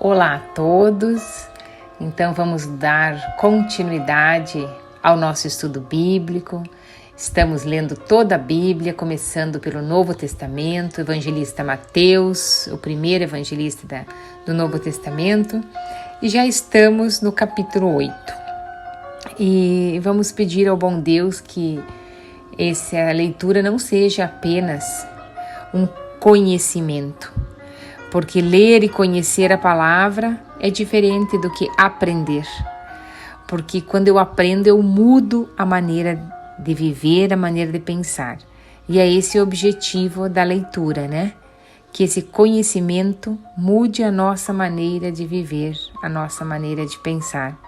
Olá a todos, então vamos dar continuidade ao nosso estudo bíblico. Estamos lendo toda a Bíblia, começando pelo Novo Testamento, evangelista Mateus, o primeiro evangelista do Novo Testamento, e já estamos no capítulo 8. E vamos pedir ao bom Deus que essa leitura não seja apenas um conhecimento, porque ler e conhecer a palavra é diferente do que aprender. Porque quando eu aprendo, eu mudo a maneira de viver, a maneira de pensar. E é esse o objetivo da leitura, né? Que esse conhecimento mude a nossa maneira de viver, a nossa maneira de pensar.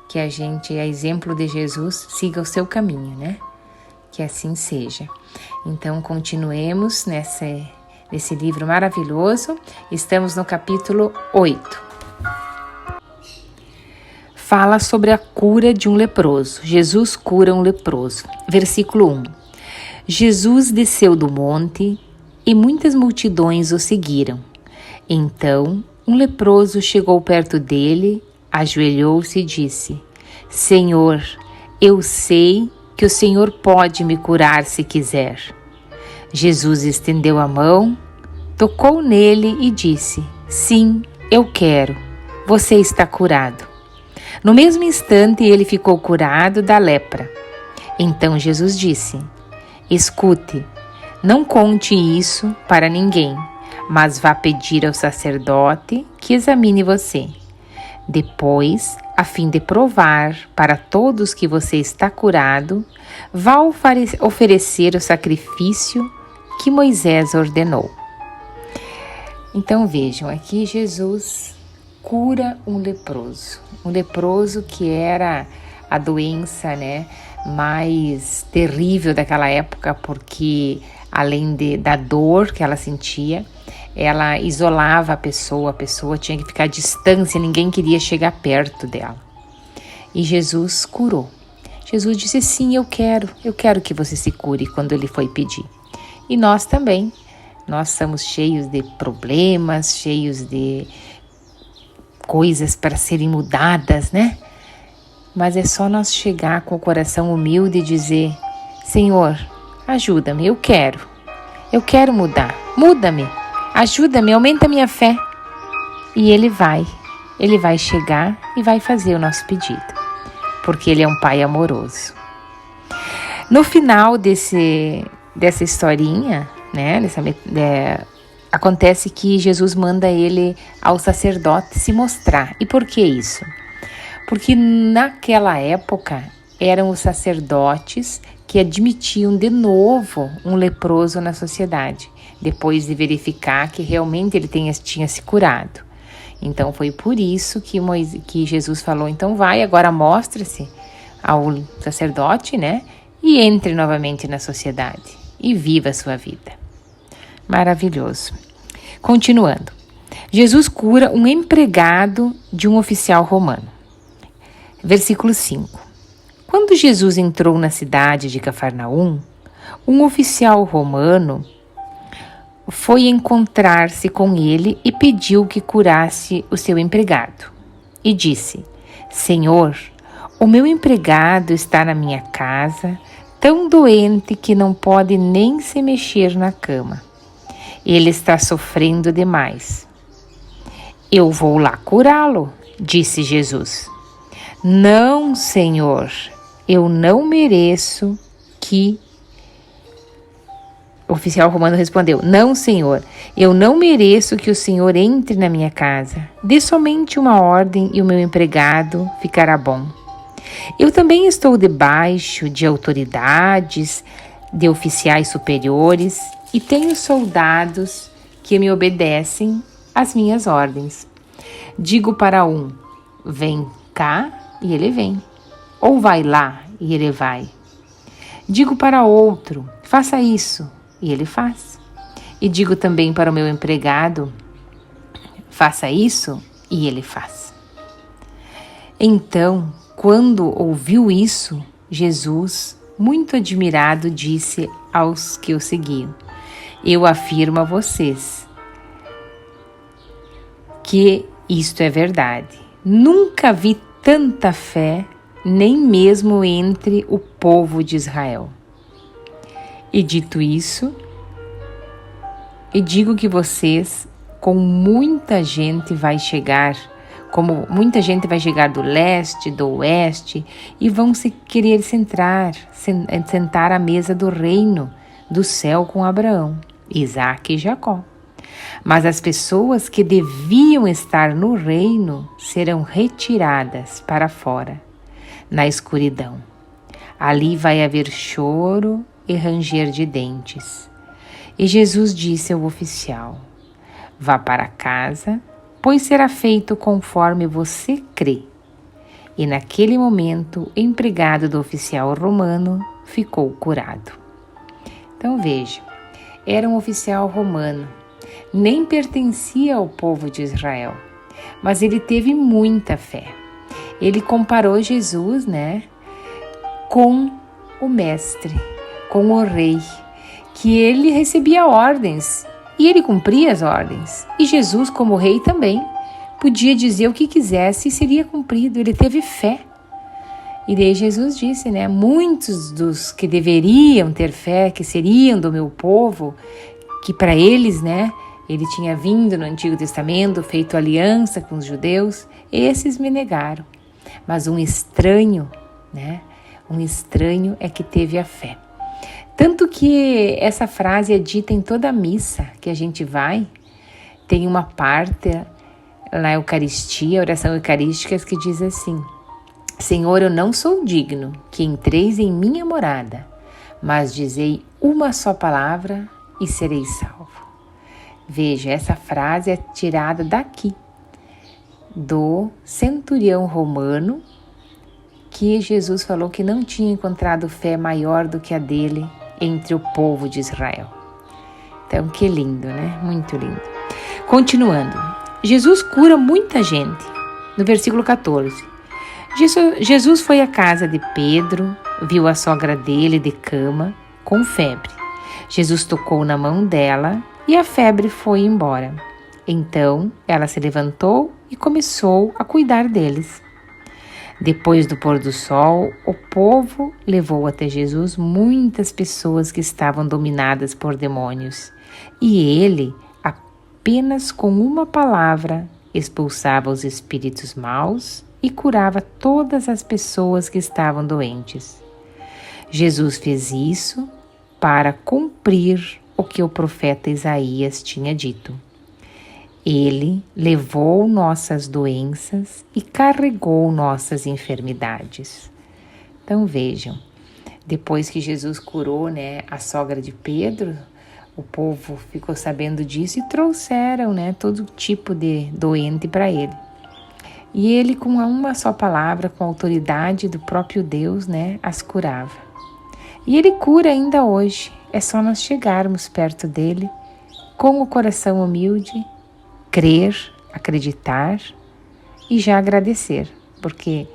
Que a gente, a exemplo de Jesus, siga o seu caminho, né? Que assim seja. Então, continuemos nesse livro maravilhoso. Estamos no capítulo 8. Fala sobre a cura de um leproso. Jesus cura um leproso. Versículo 1. Jesus desceu do monte e muitas multidões o seguiram. Então, um leproso chegou perto dele, ajoelhou-se e disse: Senhor, eu sei que o Senhor pode me curar se quiser. Jesus estendeu a mão, tocou nele e disse: Sim, eu quero. Você está curado. No mesmo instante, ele ficou curado da lepra. Então Jesus disse: Escute, não conte isso para ninguém, mas vá pedir ao sacerdote que examine você. Depois, a fim de provar para todos que você está curado, vá oferecer o sacrifício que Moisés ordenou. Então vejam, aqui Jesus cura um leproso que era a doença, né, mais terrível daquela época, porque além da dor que ela sentia, ela isolava a pessoa tinha que ficar à distância, ninguém queria chegar perto dela. E Jesus curou. Jesus disse: sim, eu quero que você se cure, quando ele foi pedir. E nós também, nós estamos cheios de problemas, cheios de coisas para serem mudadas, né? Mas é só nós chegar com o coração humilde e dizer: Senhor, ajuda-me, eu quero mudar, muda-me, ajuda-me, aumenta a minha fé. E Ele vai chegar e vai fazer o nosso pedido, porque Ele é um Pai amoroso. No final dessa historinha, né, acontece que Jesus manda ele ao sacerdote se mostrar. E por que isso? Porque naquela época eram os sacerdotes que admitiam de novo um leproso na sociedade, depois de verificar que realmente ele tinha se curado. Então foi por isso que Jesus falou: então vai, agora mostre-se ao sacerdote, né? E entre novamente na sociedade e viva a sua vida. Maravilhoso. Continuando. Jesus cura um empregado de um oficial romano. Versículo 5. Quando Jesus entrou na cidade de Cafarnaum, um oficial romano foi encontrar-se com ele e pediu que curasse o seu empregado. E disse: Senhor, o meu empregado está na minha casa, tão doente que não pode nem se mexer na cama. Ele está sofrendo demais. Eu vou lá curá-lo, disse Jesus. Não, Senhor, eu não mereço que... O oficial romano respondeu: Não, Senhor, eu não mereço que o Senhor entre na minha casa. Dê somente uma ordem e o meu empregado ficará bom. Eu também estou debaixo de autoridades, de oficiais superiores, e tenho soldados que me obedecem às minhas ordens. Digo para um: vem cá, e ele vem. Ou vai lá, e ele vai. Digo para outro: faça isso, e ele faz. E digo também para o meu empregado: faça isso, e ele faz. Então, quando ouviu isso, Jesus, muito admirado, disse aos que o seguiam: Eu afirmo a vocês que Isto é verdade. Nunca vi tanta fé, nem mesmo entre o povo de Israel. E dito isso, e digo que vocês, com muita gente vai chegar, como muita gente vai chegar do leste, do oeste, e vão se querer sentar à mesa do reino do céu com Abraão, Isaque e Jacó. Mas as pessoas que deviam estar no reino serão retiradas para fora, na escuridão. Ali vai haver choro e ranger de dentes. E Jesus disse ao oficial: vá para casa, pois será feito conforme você crê. E naquele momento, o empregado do oficial romano ficou curado. Então veja, era um oficial romano, nem pertencia ao povo de Israel, mas ele teve muita fé. Ele comparou Jesus, com o mestre, com o rei, que ele recebia ordens e ele cumpria as ordens. E Jesus, como rei também, podia dizer o que quisesse e seria cumprido. Ele teve fé. E daí Jesus disse, muitos dos que deveriam ter fé, que seriam do meu povo, que para eles, ele tinha vindo no Antigo Testamento, feito aliança com os judeus, esses me negaram. Mas um estranho é que teve a fé. Tanto que essa frase é dita em toda a missa que a gente vai. Tem uma parte na Eucaristia, oração eucarística, que diz assim: Senhor, eu não sou digno que entreis em minha morada, mas dizei uma só palavra e serei salvo. Veja, essa frase é tirada daqui, do centurião romano, que Jesus falou que não tinha encontrado fé maior do que a dele entre o povo de Israel. Então, que lindo, Muito lindo. Continuando, Jesus cura muita gente. No versículo 14, Jesus foi à casa de Pedro, viu a sogra dele de cama, com febre. Jesus tocou na mão dela e a febre foi embora. Então, ela se levantou e começou a cuidar deles. Depois do pôr do sol, o povo levou até Jesus muitas pessoas que estavam dominadas por demônios, e ele, apenas com uma palavra, expulsava os espíritos maus e curava todas as pessoas que estavam doentes. Jesus fez isso para cumprir o que o profeta Isaías tinha dito. Ele levou nossas doenças e carregou nossas enfermidades. Então vejam, depois que Jesus curou, a sogra de Pedro, o povo ficou sabendo disso e trouxeram, todo tipo de doente para ele. E ele, com uma só palavra, com a autoridade do próprio Deus, as curava. E ele cura ainda hoje. É só nós chegarmos perto dele com o coração humilde, crer, acreditar e já agradecer, porque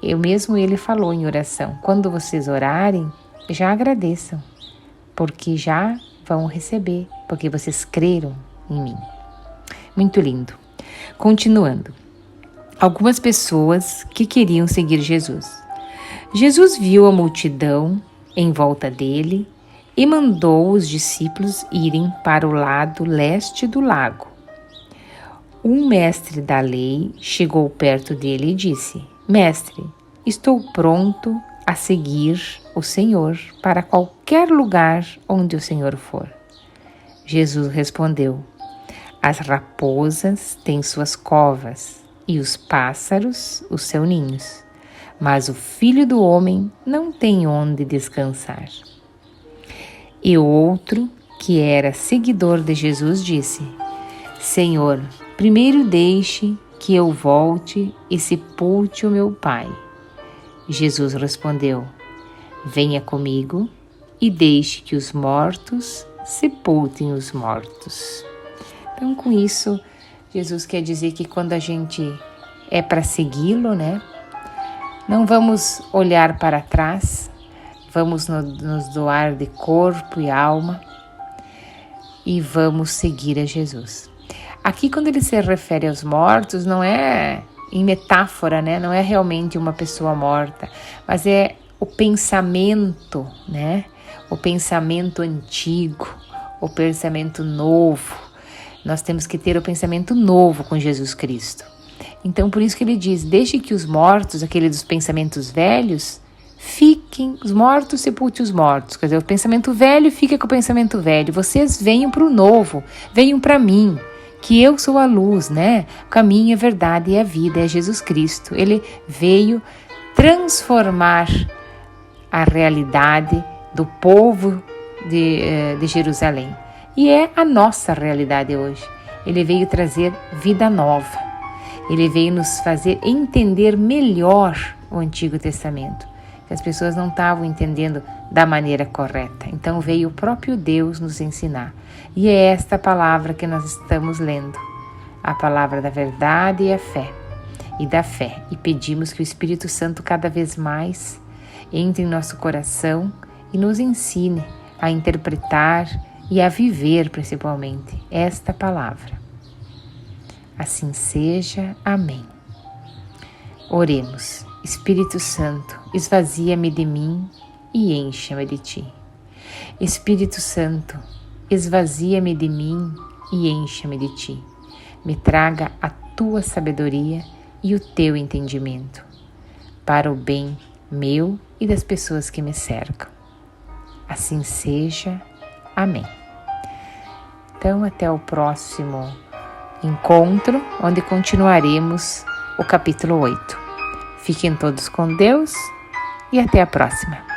ele falou em oração: quando vocês orarem, já agradeçam, porque já vão receber, porque vocês creram em mim. Muito lindo. Continuando, algumas pessoas que queriam seguir Jesus. Jesus viu a multidão em volta dele e mandou os discípulos irem para o lado leste do lago. Um mestre da lei chegou perto dele e disse: Mestre, estou pronto a seguir o Senhor para qualquer lugar onde o Senhor for. Jesus respondeu: As raposas têm suas covas e os pássaros os seus ninhos, mas o Filho do Homem não tem onde descansar. E o outro, que era seguidor de Jesus, disse: Senhor, primeiro deixe que eu volte e sepulte o meu pai. Jesus respondeu: Venha comigo e deixe que os mortos sepultem os mortos. Então, com isso, Jesus quer dizer que quando a gente é para segui-lo, não vamos olhar para trás, vamos nos doar de corpo e alma e vamos seguir a Jesus. Aqui, quando ele se refere aos mortos, não é em metáfora, né? Não é realmente uma pessoa morta, mas é o pensamento, né? O pensamento antigo, o pensamento novo. Nós temos que ter o pensamento novo com Jesus Cristo. Então, por isso que ele diz, deixe que os mortos, aquele dos pensamentos velhos, fiquem, os mortos sepulte os mortos. Quer dizer, o pensamento velho fica com o pensamento velho. Vocês venham para o novo, venham para mim, que eu sou a luz, né? O caminho, a verdade e a vida é Jesus Cristo. Ele veio transformar a realidade do povo de Jerusalém. E é a nossa realidade hoje. Ele veio trazer vida nova. Ele veio nos fazer entender melhor o Antigo Testamento, que as pessoas não estavam entendendo da maneira correta. Então veio o próprio Deus nos ensinar. E é esta palavra que nós estamos lendo, a palavra da verdade e a fé, e da fé. E pedimos que o Espírito Santo cada vez mais entre em nosso coração e nos ensine a interpretar e a viver, principalmente, esta palavra. Assim seja. Amém. Oremos. Espírito Santo, esvazia-me de mim e encha-me de ti. Espírito Santo, esvazia-me de mim e encha-me de ti. Me traga a tua sabedoria e o teu entendimento, para o bem meu e das pessoas que me cercam. Assim seja. Amém. Então, até o próximo encontro, onde continuaremos o capítulo 8. Fiquem todos com Deus e até a próxima.